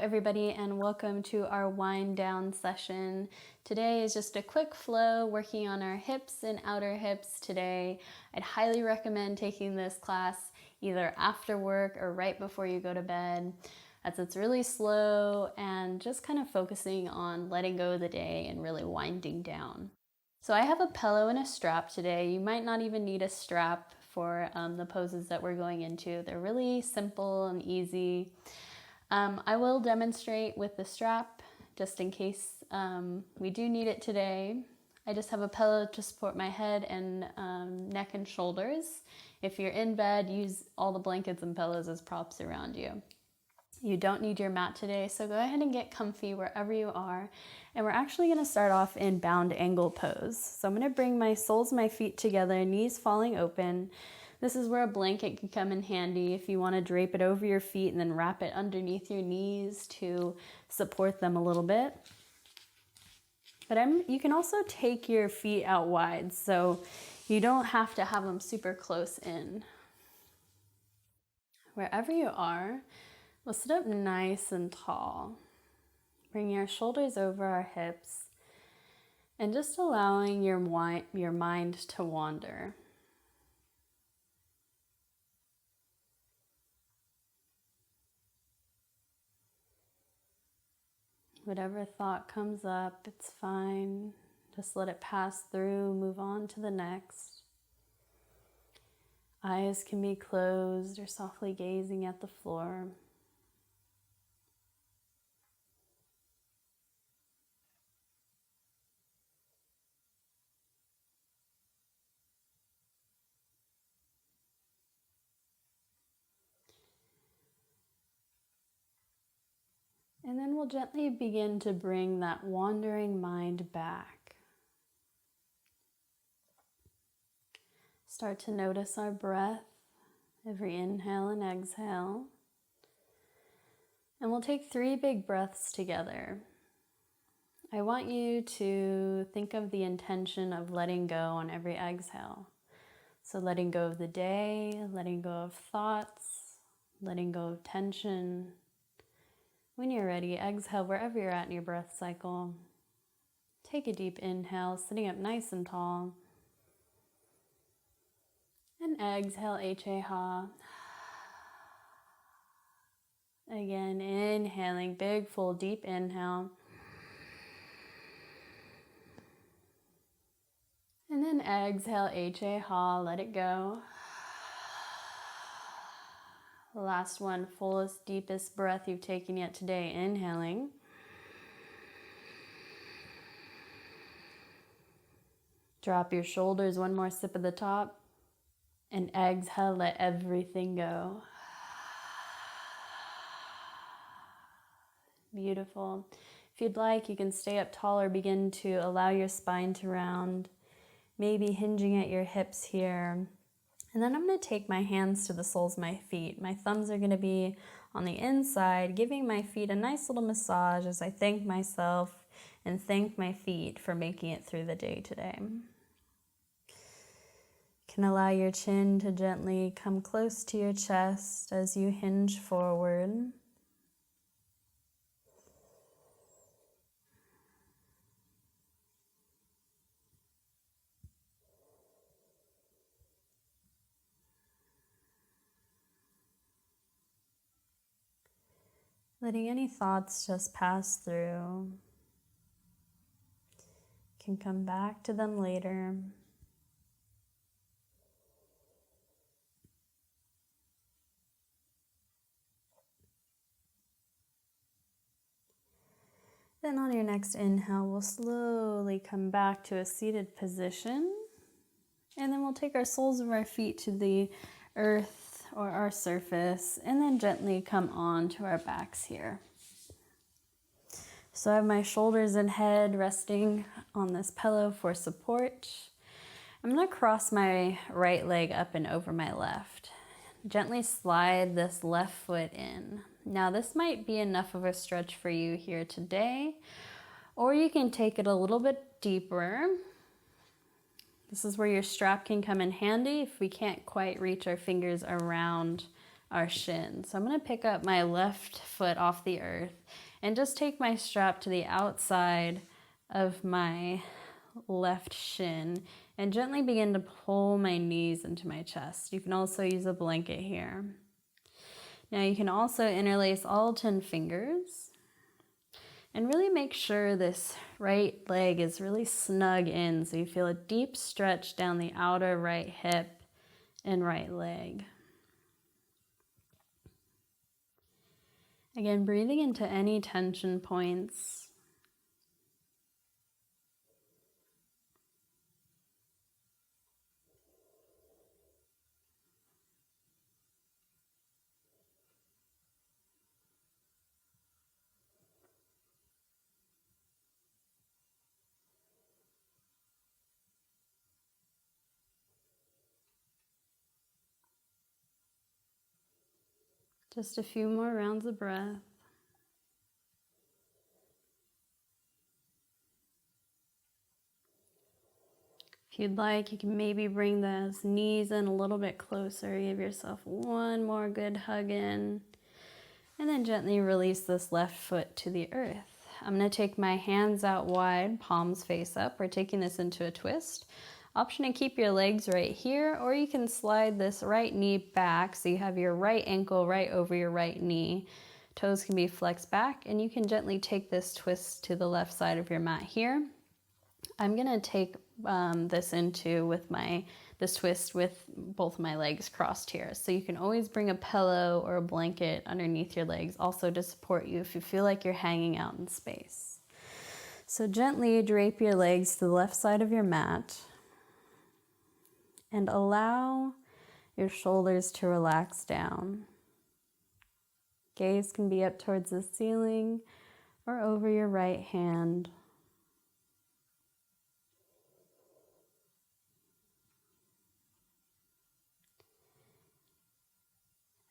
everybody, and welcome to our wind down session. Today is just a quick flow working on our hips and outer hips today. I'd highly recommend taking this class either after work or right before you go to bed, as it's really slow and just kind of focusing on letting go of the day and really winding down. So I have a pillow and a strap today. You might not even need a strap for the poses that we're going into. They're really simple and easy. I will demonstrate with the strap just in case we do need it today. I just have a pillow to support my head and neck and shoulders. If you're in bed, use all the blankets and pillows as props around you. You don't need your mat today, so go ahead and get comfy wherever you are. And we're actually going to start off in bound angle pose. So I'm going to bring my soles of my feet together, knees falling open. This is where a blanket can come in handy if you want to drape it over your feet and then wrap it underneath your knees to support them a little bit. But you can also take your feet out wide, so you don't have to have them super close in. Wherever you are, we'll sit up nice and tall. Bring your shoulders over our hips and just allowing your mind to wander. Whatever thought comes up, it's fine. Just let it pass through, move on to the next. Eyes can be closed or softly gazing at the floor. And then we'll gently begin to bring that wandering mind back. Start to notice our breath, every inhale and exhale. And we'll take 3 big breaths together. I want you to think of the intention of letting go on every exhale. So letting go of the day, letting go of thoughts, letting go of tension. When you're ready, exhale wherever you're at in your breath cycle. Take a deep inhale, sitting up nice and tall. And exhale, H-A-ha. Again, inhaling, big, full, deep inhale. And then exhale, H-A-ha, let it go. Last one, fullest, deepest breath you've taken yet today. Inhaling. Drop your shoulders, one more sip at the top. And exhale, let everything go. Beautiful. If you'd like, you can stay up tall or begin to allow your spine to round. Maybe hinging at your hips here. And then I'm going to take my hands to the soles of my feet. My thumbs are going to be on the inside, giving my feet a nice little massage as I thank myself and thank my feet for making it through the day today. You can allow your chin to gently come close to your chest as you hinge forward. Letting any thoughts just pass through. Can come back to them later. Then on your next inhale, we'll slowly come back to a seated position. And then we'll take our soles of our feet to the earth or our surface, and then gently come on to our backs here. So I have my shoulders and head resting on this pillow for support. I'm going to cross my right leg up and over my left. Gently slide this left foot in. Now this might be enough of a stretch for you here today, or you can take it a little bit deeper. This is where your strap can come in handy if we can't quite reach our fingers around our shin. So I'm going to pick up my left foot off the earth and just take my strap to the outside of my left shin and gently begin to pull my knees into my chest. You can also use a blanket here. Now you can also interlace all 10 fingers and really make sure this right leg is really snug in so you feel a deep stretch down the outer right hip and right leg. Again, breathing into any tension points. Just a few more rounds of breath. If you'd like, you can maybe bring those knees in a little bit closer. Give yourself one more good hug in. And then gently release this left foot to the earth. I'm going to take my hands out wide, palms face up. We're taking this into a twist. Option to keep your legs right here, or you can slide this right knee back so you have your right ankle right over your right knee. Toes can be flexed back, and you can gently take this twist to the left side of your mat here. I'm going to take this into this twist with both my legs crossed here. So you can always bring a pillow or a blanket underneath your legs also to support you if you feel like you're hanging out in space. So gently drape your legs to the left side of your mat and allow your shoulders to relax down. Gaze can be up towards the ceiling or over your right hand.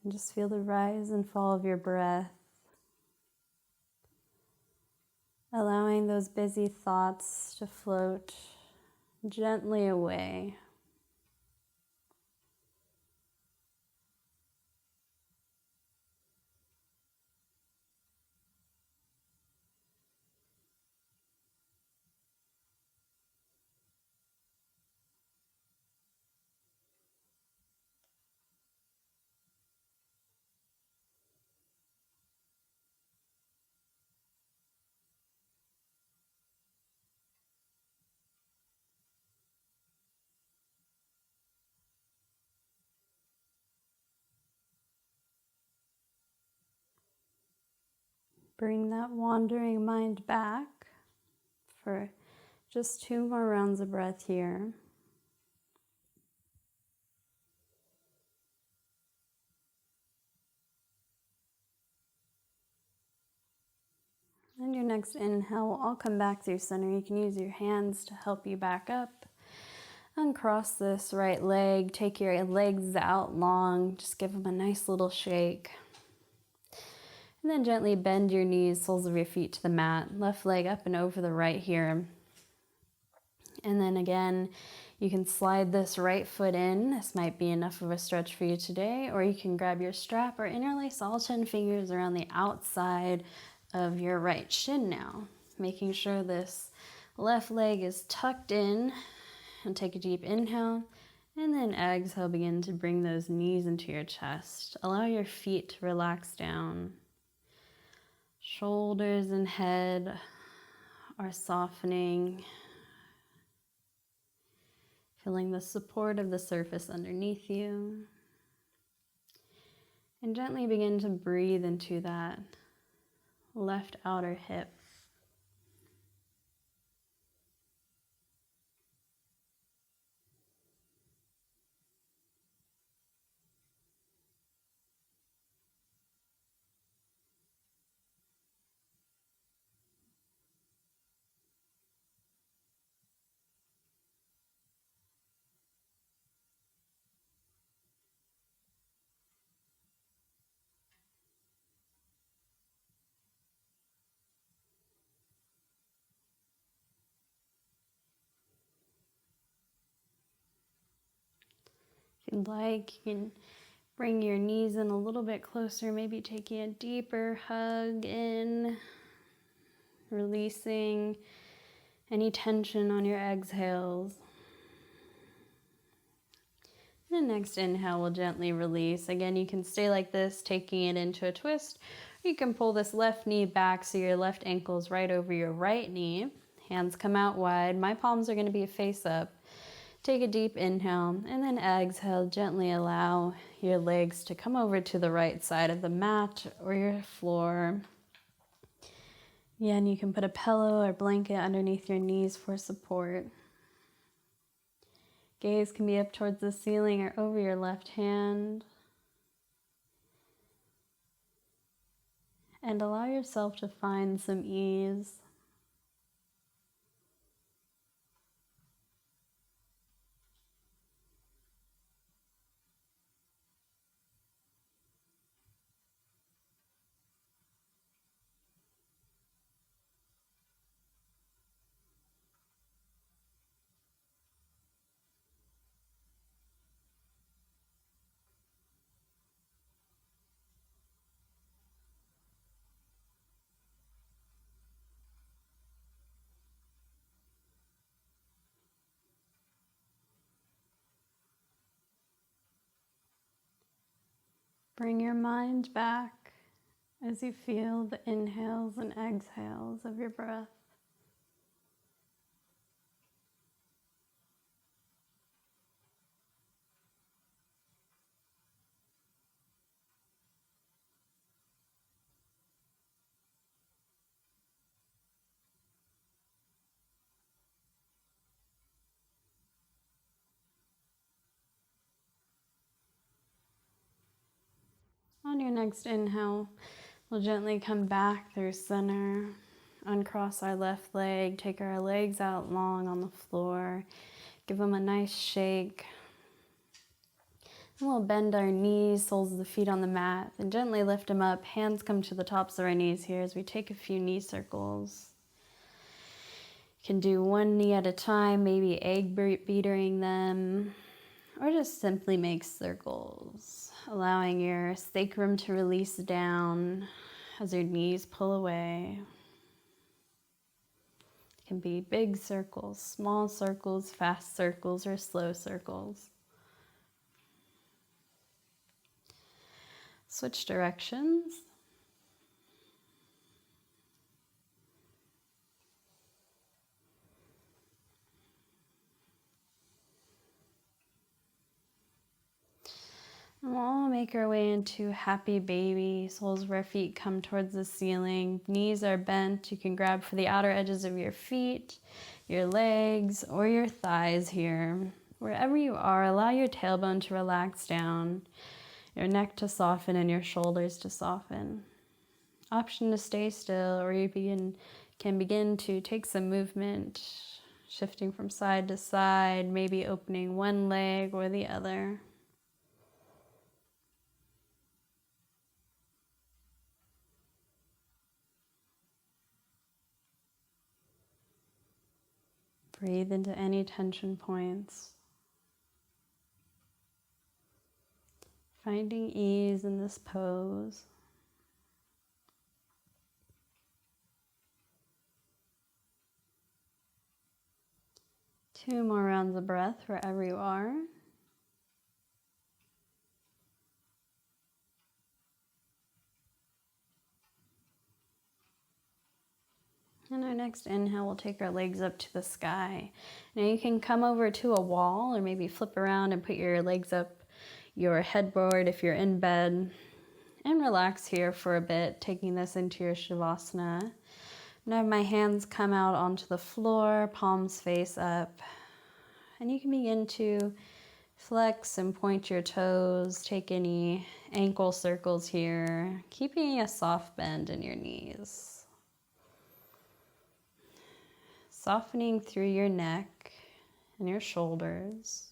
And just feel the rise and fall of your breath, allowing those busy thoughts to float gently away. Bring that wandering mind back for just 2 more rounds of breath here. And your next inhale will all come back through center. You can use your hands to help you back up. Uncross this right leg. Take your legs out long. Just give them a nice little shake. And then gently bend your knees, soles of your feet to the mat. Left leg up and over the right here. And then again, you can slide this right foot in. This might be enough of a stretch for you today. Or you can grab your strap or interlace all 10 fingers around the outside of your right shin now. Making sure this left leg is tucked in. And take a deep inhale. And then exhale, begin to bring those knees into your chest. Allow your feet to relax down. Shoulders and head are softening. Feeling the support of the surface underneath you. And gently begin to breathe into that left outer hip. If you'd like, you can Bring your knees in a little bit closer, maybe taking a deeper hug in, releasing any tension on your exhales. And next inhale, we'll gently release. Again, you can stay like this, taking it into a twist. Or you can pull this left knee back so your left ankle is right over your right knee. Hands come out wide. My palms are going to be face up. Take a deep inhale, and then exhale. Gently allow your legs to come over to the right side of the mat or your floor. Yeah, and you can put a pillow or blanket underneath your knees for support. Gaze can be up towards the ceiling or over your left hand. And allow yourself to find some ease. Bring your mind back as you feel the inhales and exhales of your breath. On your next inhale, we'll gently come back through center, uncross our left leg, take our legs out long on the floor, give them a nice shake. And we'll bend our knees, soles of the feet on the mat, and gently lift them up. Hands come to the tops of our knees here as we take a few knee circles. You can do one knee at a time, maybe egg beatering them, or just simply make circles, allowing your sacrum to release down as your knees pull away. It can be big circles, small circles, fast circles, or slow circles. Switch directions. And we'll all make our way into happy baby. Soles of our feet come towards the ceiling. Knees are bent. You can grab for the outer edges of your feet, your legs, or your thighs here. Wherever you are, allow your tailbone to relax down, your neck to soften, and your shoulders to soften. Option to stay still, or you can begin to take some movement, shifting from side to side, maybe opening one leg or the other. Breathe into any tension points. Finding ease in this pose. Two more rounds of breath wherever you are. And our next inhale, we'll take our legs up to the sky. Now you can come over to a wall or maybe flip around and put your legs up your headboard if you're in bed, and relax here for a bit, taking this into your Shavasana. I'm gonna have my hands come out onto the floor, palms face up, and you can begin to flex and point your toes, take any ankle circles here, keeping a soft bend in your knees. Softening through your neck and your shoulders,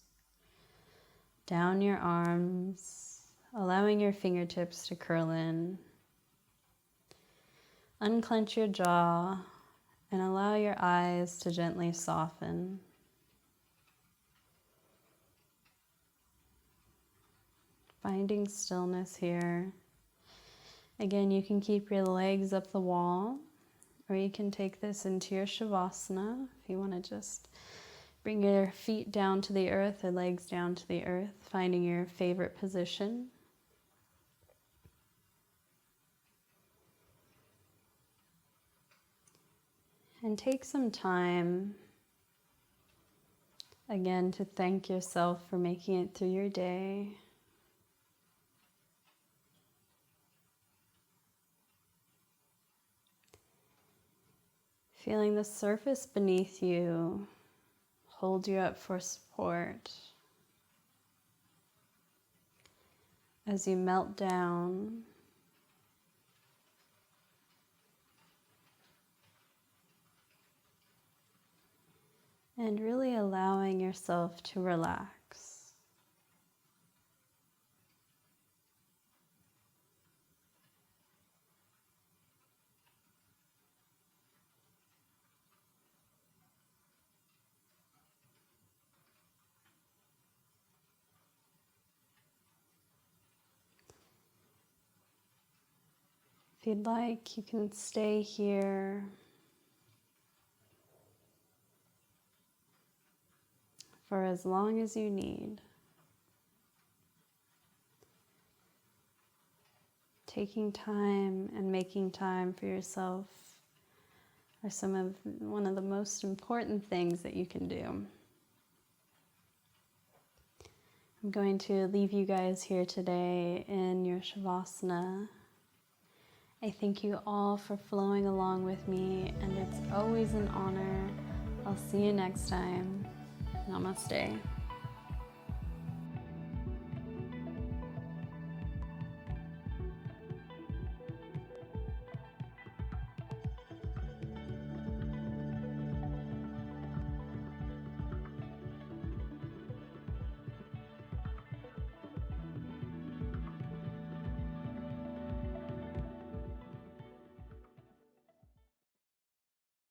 down your arms, allowing your fingertips to curl in. Unclench your jaw and allow your eyes to gently soften. Finding stillness here. Again, you can keep your legs up the wall, or you can take this into your Shavasana if you want to just bring your feet down to the earth or legs down to the earth, finding your favorite position. And take some time, again, to thank yourself for making it through your day. Feeling the surface beneath you hold you up for support as you melt down. And really allowing yourself to relax. If you'd like, you can stay here for as long as you need. Taking time and making time for yourself are one of the most important things that you can do. I'm going to leave you guys here today in your Shavasana. I thank you all for flowing along with me, and it's always an honor. I'll see you next time. Namaste.